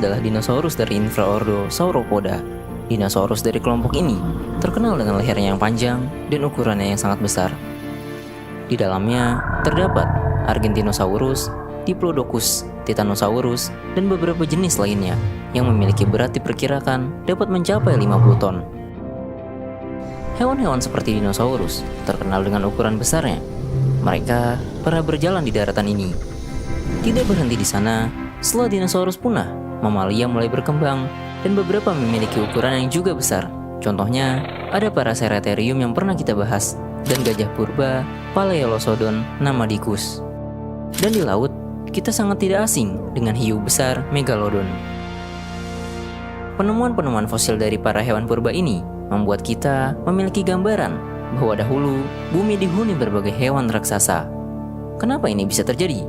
adalah dinosaurus dari infraordo Sauropoda. Dinosaurus dari kelompok ini terkenal dengan lehernya yang panjang dan ukurannya yang sangat besar. Di dalamnya terdapat Argentinosaurus, Diplodocus, Titanosaurus, dan beberapa jenis lainnya yang memiliki berat diperkirakan dapat mencapai 50 ton. Hewan-hewan seperti dinosaurus terkenal dengan ukuran besarnya. Mereka pernah berjalan di daratan ini. Tidak berhenti di sana, setelah dinosaurus punah, mamalia mulai berkembang dan beberapa memiliki ukuran yang juga besar. Contohnya, ada Paraceratherium yang pernah kita bahas dan gajah purba Paleolosodon namadicus. Dan di laut, kita sangat tidak asing dengan hiu besar Megalodon. Penemuan-penemuan fosil dari para hewan purba ini membuat kita memiliki gambaran bahwa dahulu bumi dihuni berbagai hewan raksasa. Kenapa ini bisa terjadi?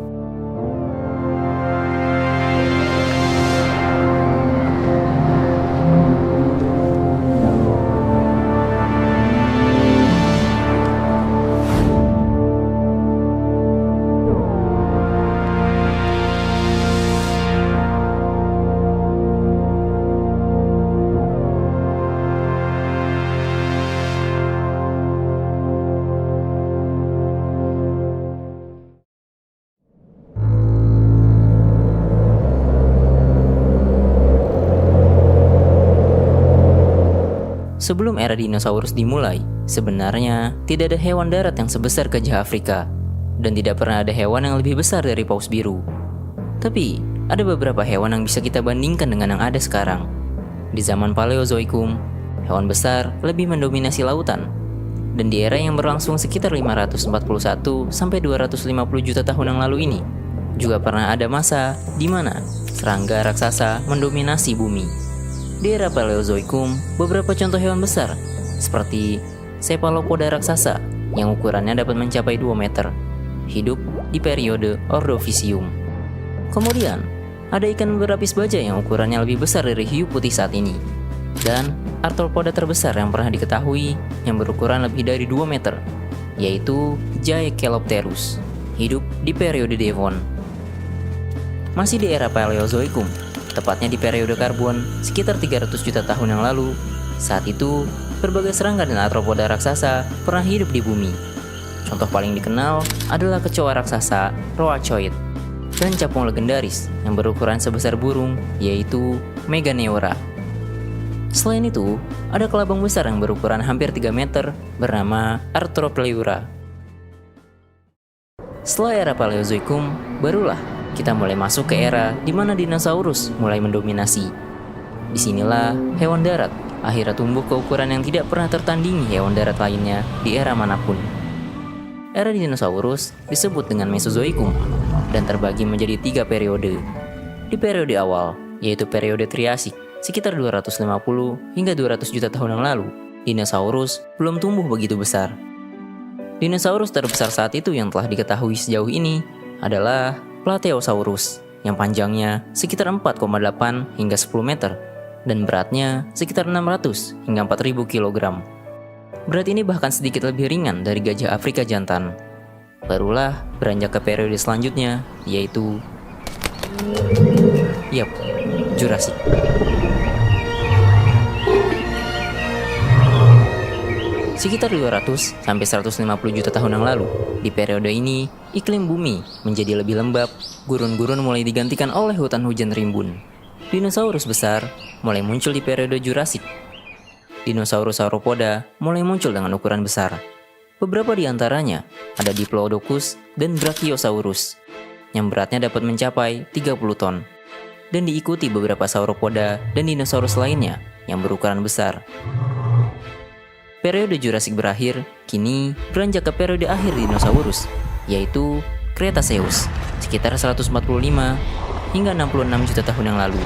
Sebelum era dinosaurus dimulai, sebenarnya tidak ada hewan darat yang sebesar gajah Afrika, dan tidak pernah ada hewan yang lebih besar dari paus biru. Tapi, ada beberapa hewan yang bisa kita bandingkan dengan yang ada sekarang. Di zaman Paleozoikum, hewan besar lebih mendominasi lautan, dan di era yang berlangsung sekitar 541 sampai 250 juta tahun yang lalu ini, juga pernah ada masa di mana serangga raksasa mendominasi bumi. Di era Paleozoikum, beberapa contoh hewan besar seperti Cephalopoda raksasa yang ukurannya dapat mencapai 2 meter, hidup di periode Ordovisium. Kemudian, ada ikan berlapis baja yang ukurannya lebih besar dari hiu putih saat ini. Dan arthropoda terbesar yang pernah diketahui yang berukuran lebih dari 2 meter, yaitu Jaekelopterus, hidup di periode Devon. Masih di era Paleozoikum, tepatnya di periode Karbon sekitar 300 juta tahun yang lalu. Saat itu, berbagai serangga dan arthropoda raksasa pernah hidup di bumi. Contoh paling dikenal adalah kecoa raksasa Rhoachoid dan capung legendaris yang berukuran sebesar burung, yaitu Meganeura. Selain itu, ada kelabang besar yang berukuran hampir 3 meter bernama Arthropleura. Setelah era Paleozoikum, barulah kita mulai masuk ke era di mana dinosaurus mulai mendominasi. Disinilah hewan darat akhirnya tumbuh ke ukuran yang tidak pernah tertandingi hewan darat lainnya di era manapun. Era dinosaurus disebut dengan Mesozoikum dan terbagi menjadi 3 periode. Di periode awal, yaitu periode Triasik, sekitar 250 hingga 200 juta tahun yang lalu, dinosaurus belum tumbuh begitu besar. Dinosaurus terbesar saat itu yang telah diketahui sejauh ini adalah Plateosaurus, yang panjangnya sekitar 4,8 hingga 10 meter dan beratnya sekitar 600 hingga 4000 kg. Berat ini bahkan sedikit lebih ringan dari gajah Afrika jantan. Barulah beranjak ke periode selanjutnya, yaitu Jurassic. Sekitar 200 sampai 150 juta tahun yang lalu, di periode ini, iklim bumi menjadi lebih lembab, gurun-gurun mulai digantikan oleh hutan hujan rimbun. Dinosaurus besar mulai muncul di periode Jurassic. Dinosaurus Sauropoda mulai muncul dengan ukuran besar. Beberapa di antaranya ada Diplodocus dan Brachiosaurus, yang beratnya dapat mencapai 30 ton. Dan diikuti beberapa Sauropoda dan dinosaurus lainnya yang berukuran besar. Periode Jurassic berakhir, kini beranjak ke periode akhir dinosaurus, yaitu Cretaceous, sekitar 145 hingga 66 juta tahun yang lalu.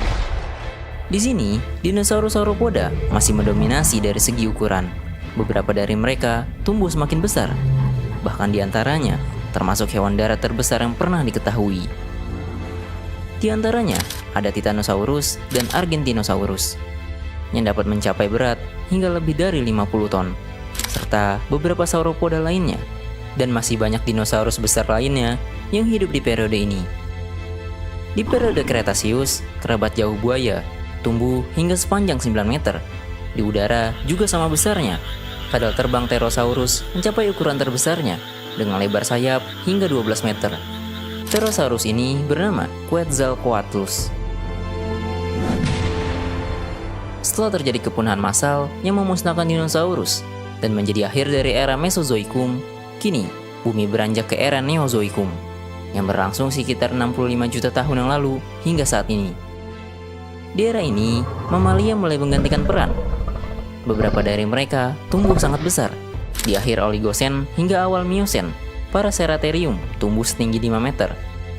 Di sini, dinosaurus Sauropoda masih mendominasi dari segi ukuran. Beberapa dari mereka tumbuh semakin besar, bahkan di antaranya termasuk hewan darat terbesar yang pernah diketahui. Di antaranya ada Titanosaurus dan Argentinosaurus, yang dapat mencapai berat hingga lebih dari 50 ton, serta beberapa sauropoda lainnya, dan masih banyak dinosaurus besar lainnya yang hidup di periode ini. Di periode Kretasius, kerabat jauh buaya tumbuh hingga sepanjang 9 meter. Di udara juga sama besarnya. Kadal terbang Pterosaurus mencapai ukuran terbesarnya dengan lebar sayap hingga 12 meter. Pterosaurus ini bernama Quetzalcoatlus. Setelah terjadi kepunahan massal yang memusnahkan dinosaurus dan menjadi akhir dari era Mesozoikum, kini bumi beranjak ke era Neozoikum yang berlangsung sekitar 65 juta tahun yang lalu hingga saat ini. Di era ini, mamalia mulai menggantikan peran. Beberapa dari mereka tumbuh sangat besar. Di akhir Oligosen hingga awal Miosen, para Ceratherium tumbuh setinggi 5 meter,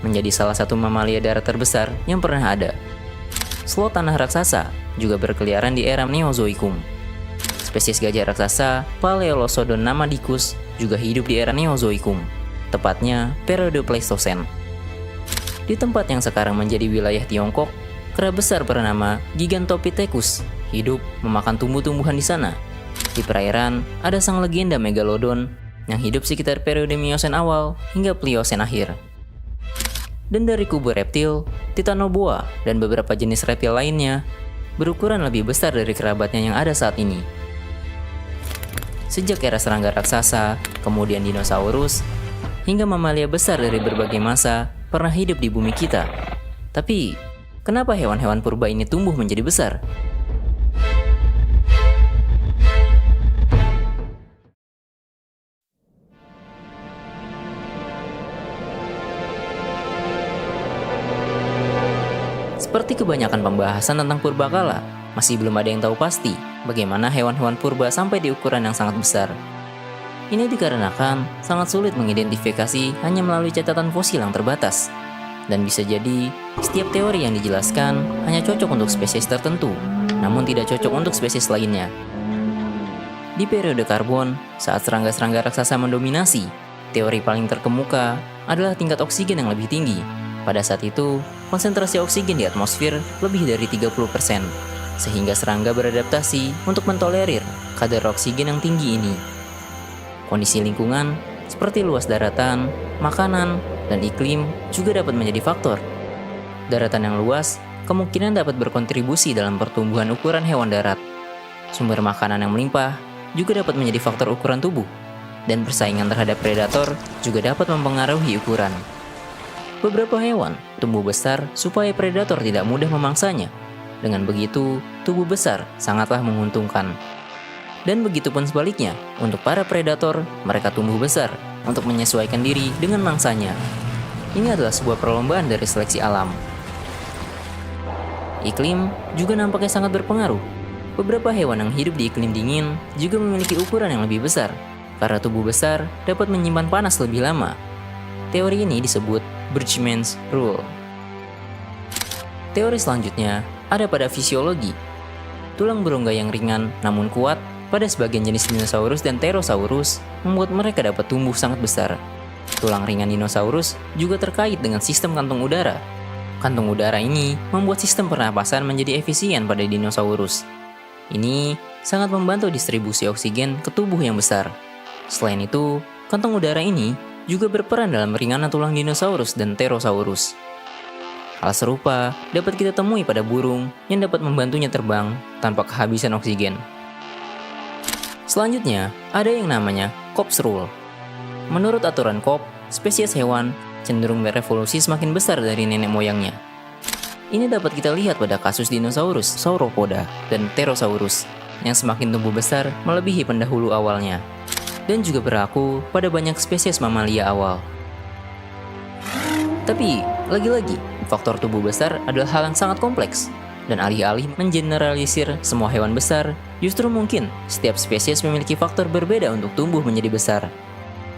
menjadi salah satu mamalia darat terbesar yang pernah ada. Sloth tanah raksasa juga berkeliaran di era Neozoikum. Spesies gajah raksasa Paleolosodon namadicus juga hidup di era Neozoikum, tepatnya periode Pleistosen. Di tempat yang sekarang menjadi wilayah Tiongkok, kera besar bernama Gigantopithecus hidup memakan tumbuh-tumbuhan di sana. Di perairan, ada sang legenda Megalodon yang hidup sekitar periode Miosen awal hingga Pliosen akhir. Dan dari kubu reptil, Titanoboa dan beberapa jenis reptil lainnya berukuran lebih besar dari kerabatnya yang ada saat ini. Sejak era serangga raksasa, kemudian dinosaurus, hingga mamalia besar dari berbagai masa pernah hidup di bumi kita. Tapi, kenapa hewan-hewan purba ini tumbuh menjadi besar? Seperti kebanyakan pembahasan tentang purbakala, masih belum ada yang tahu pasti bagaimana hewan-hewan purba sampai di ukuran yang sangat besar. Ini dikarenakan sangat sulit mengidentifikasi hanya melalui catatan fosil yang terbatas. Dan bisa jadi, setiap teori yang dijelaskan hanya cocok untuk spesies tertentu, namun tidak cocok untuk spesies lainnya. Di periode Karbon, saat serangga-serangga raksasa mendominasi, teori paling terkemuka adalah tingkat oksigen yang lebih tinggi. Pada saat itu, konsentrasi oksigen di atmosfer lebih dari 30%, sehingga serangga beradaptasi untuk mentolerir kadar oksigen yang tinggi ini. Kondisi lingkungan, seperti luas daratan, makanan, dan iklim juga dapat menjadi faktor. Daratan yang luas kemungkinan dapat berkontribusi dalam pertumbuhan ukuran hewan darat. Sumber makanan yang melimpah juga dapat menjadi faktor ukuran tubuh, dan persaingan terhadap predator juga dapat mempengaruhi ukuran. Beberapa hewan tumbuh besar supaya predator tidak mudah memangsanya. Dengan begitu, tubuh besar sangatlah menguntungkan. Dan begitupun sebaliknya, untuk para predator, mereka tumbuh besar untuk menyesuaikan diri dengan mangsanya. Ini adalah sebuah perlombaan dari seleksi alam. Iklim juga nampaknya sangat berpengaruh. Beberapa hewan yang hidup di iklim dingin juga memiliki ukuran yang lebih besar, karena tubuh besar dapat menyimpan panas lebih lama. Teori ini disebut Birchman's Rule. Teori selanjutnya ada pada fisiologi. Tulang berongga yang ringan namun kuat pada sebagian jenis dinosaurus dan pterosaurus membuat mereka dapat tumbuh sangat besar. Tulang ringan dinosaurus juga terkait dengan sistem kantung udara. Kantung udara ini membuat sistem pernapasan menjadi efisien pada dinosaurus. Ini sangat membantu distribusi oksigen ke tubuh yang besar. Selain itu, kantung udara ini juga berperan dalam meringankan tulang dinosaurus dan pterosaurus. Hal serupa dapat kita temui pada burung yang dapat membantunya terbang tanpa kehabisan oksigen. Selanjutnya, ada yang namanya Cope's Rule. Menurut aturan Cope, spesies hewan cenderung berevolusi semakin besar dari nenek moyangnya. Ini dapat kita lihat pada kasus dinosaurus, sauropoda, dan pterosaurus yang semakin tumbuh besar melebihi pendahulu awalnya. Dan juga berlaku pada banyak spesies mamalia awal. Tapi, lagi-lagi, faktor tubuh besar adalah hal yang sangat kompleks. Dan alih-alih mengeneralisir semua hewan besar, justru mungkin setiap spesies memiliki faktor berbeda untuk tumbuh menjadi besar.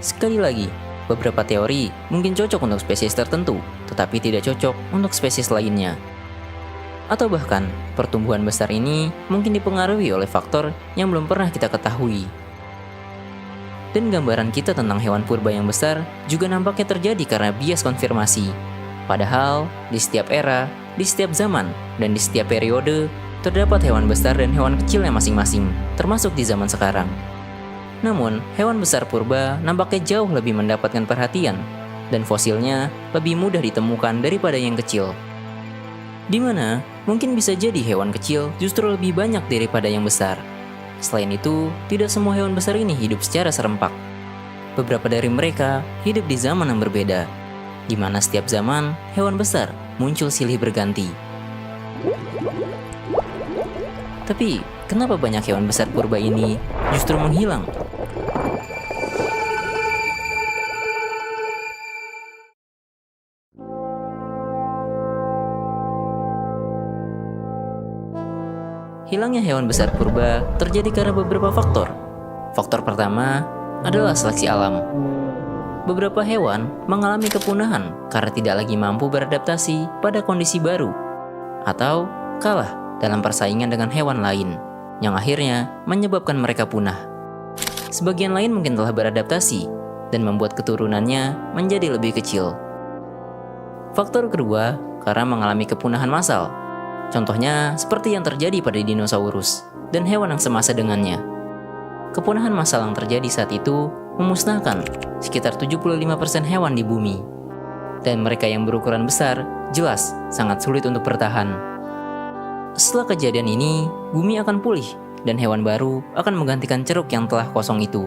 Sekali lagi, beberapa teori mungkin cocok untuk spesies tertentu, tetapi tidak cocok untuk spesies lainnya. Atau bahkan, pertumbuhan besar ini mungkin dipengaruhi oleh faktor yang belum pernah kita ketahui. Dan gambaran kita tentang hewan purba yang besar juga nampaknya terjadi karena bias konfirmasi. Padahal, di setiap era, di setiap zaman, dan di setiap periode, terdapat hewan besar dan hewan kecilnya masing-masing, termasuk di zaman sekarang. Namun, hewan besar purba nampaknya jauh lebih mendapatkan perhatian, dan fosilnya lebih mudah ditemukan daripada yang kecil. di mana mungkin bisa jadi hewan kecil justru lebih banyak daripada yang besar. Selain itu, tidak semua hewan besar ini hidup secara serempak. Beberapa dari mereka hidup di zaman yang berbeda, di mana setiap zaman hewan besar muncul silih berganti. Tapi, kenapa banyak hewan besar purba ini justru menghilang? Hilangnya hewan besar purba terjadi karena beberapa faktor. Faktor pertama adalah seleksi alam. Beberapa hewan mengalami kepunahan karena tidak lagi mampu beradaptasi pada kondisi baru, atau kalah dalam persaingan dengan hewan lain, yang akhirnya menyebabkan mereka punah. Sebagian lain mungkin telah beradaptasi dan membuat keturunannya menjadi lebih kecil. Faktor kedua, karena mengalami kepunahan massal. Contohnya seperti yang terjadi pada dinosaurus dan hewan yang semasa dengannya. Kepunahan massal yang terjadi saat itu memusnahkan sekitar 75% hewan di bumi. Dan mereka yang berukuran besar jelas sangat sulit untuk bertahan. Setelah kejadian ini, bumi akan pulih dan hewan baru akan menggantikan ceruk yang telah kosong itu.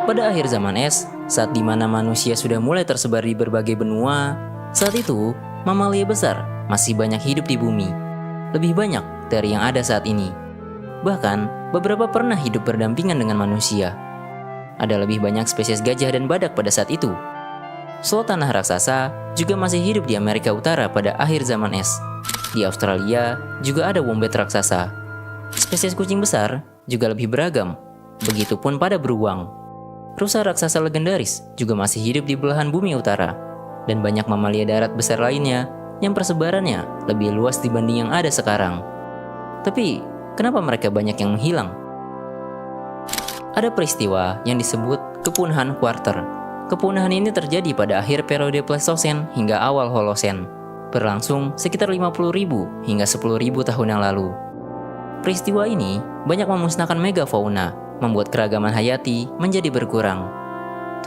Pada akhir zaman es, saat dimana manusia sudah mulai tersebar di berbagai benua, saat itu, mamalia besar masih banyak hidup di bumi, lebih banyak dari yang ada saat ini. Bahkan, beberapa pernah hidup berdampingan dengan manusia. Ada lebih banyak spesies gajah dan badak pada saat itu. Sloth tanah raksasa juga masih hidup di Amerika Utara pada akhir zaman es. Di Australia juga ada wombat raksasa. Spesies kucing besar juga lebih beragam, begitupun pada beruang. Rusa raksasa legendaris juga masih hidup di belahan bumi utara. Dan banyak mamalia darat besar lainnya yang persebarannya lebih luas dibanding yang ada sekarang. Tapi, kenapa mereka banyak yang menghilang? Ada peristiwa yang disebut kepunahan kuarter. Kepunahan ini terjadi pada akhir periode Pleistosen hingga awal Holosen, berlangsung sekitar 50.000 hingga 10.000 tahun yang lalu. Peristiwa ini banyak memusnahkan megafauna, membuat keragaman hayati menjadi berkurang.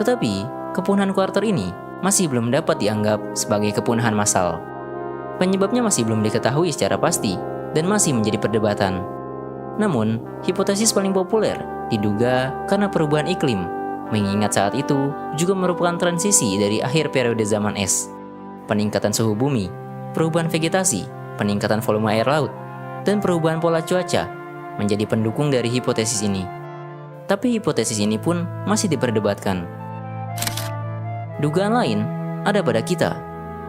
Tetapi, kepunahan kuarter ini masih belum dapat dianggap sebagai kepunahan massal. Penyebabnya masih belum diketahui secara pasti dan masih menjadi perdebatan. Namun, hipotesis paling populer diduga karena perubahan iklim, mengingat saat itu juga merupakan transisi dari akhir periode zaman es. Peningkatan suhu bumi, perubahan vegetasi, peningkatan volume air laut, dan perubahan pola cuaca menjadi pendukung dari hipotesis ini. Tapi hipotesis ini pun masih diperdebatkan. Dugaan lain ada pada kita,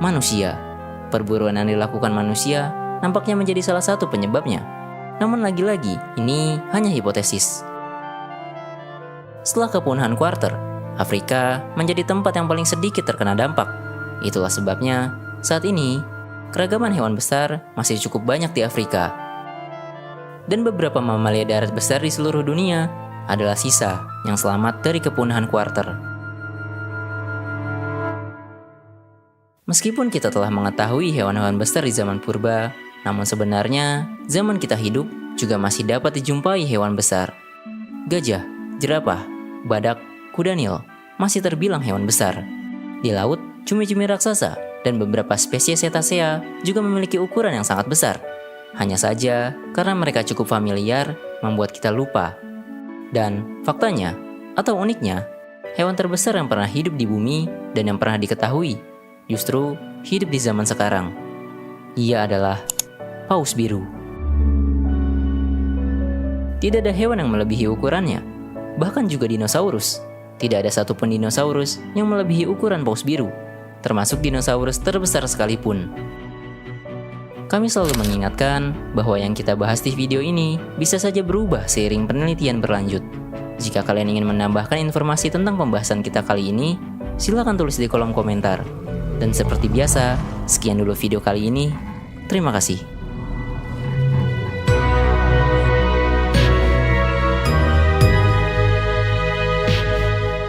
manusia. Perburuan yang dilakukan manusia nampaknya menjadi salah satu penyebabnya. Namun lagi-lagi, ini hanya hipotesis. Setelah kepunahan kuarter, Afrika menjadi tempat yang paling sedikit terkena dampak. Itulah sebabnya, saat ini, keragaman hewan besar masih cukup banyak di Afrika. Dan beberapa mamalia darat besar di seluruh dunia adalah sisa yang selamat dari kepunahan kuarter. Meskipun kita telah mengetahui hewan-hewan besar di zaman purba, namun sebenarnya zaman kita hidup juga masih dapat dijumpai hewan besar. Gajah, jerapah, badak, kuda nil masih terbilang hewan besar. Di laut, cumi-cumi raksasa dan beberapa spesies cetacea juga memiliki ukuran yang sangat besar. Hanya saja, karena mereka cukup familiar, membuat kita lupa. Dan faktanya, atau uniknya, hewan terbesar yang pernah hidup di bumi dan yang pernah diketahui justru hidup di zaman sekarang. Ia adalah paus biru. Tidak ada hewan yang melebihi ukurannya, bahkan juga dinosaurus. Tidak ada satupun dinosaurus yang melebihi ukuran paus biru, termasuk dinosaurus terbesar sekalipun. Kami selalu mengingatkan bahwa yang kita bahas di video ini bisa saja berubah seiring penelitian berlanjut. Jika kalian ingin menambahkan informasi tentang pembahasan kita kali ini, silakan tulis di kolom komentar. Dan seperti biasa, sekian dulu video kali ini. Terima kasih.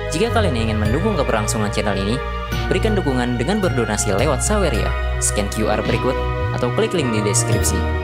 Jika kalian ingin mendukung keberlangsungan channel ini, berikan dukungan dengan berdonasi lewat Saweria, scan QR berikut, atau klik link di deskripsi.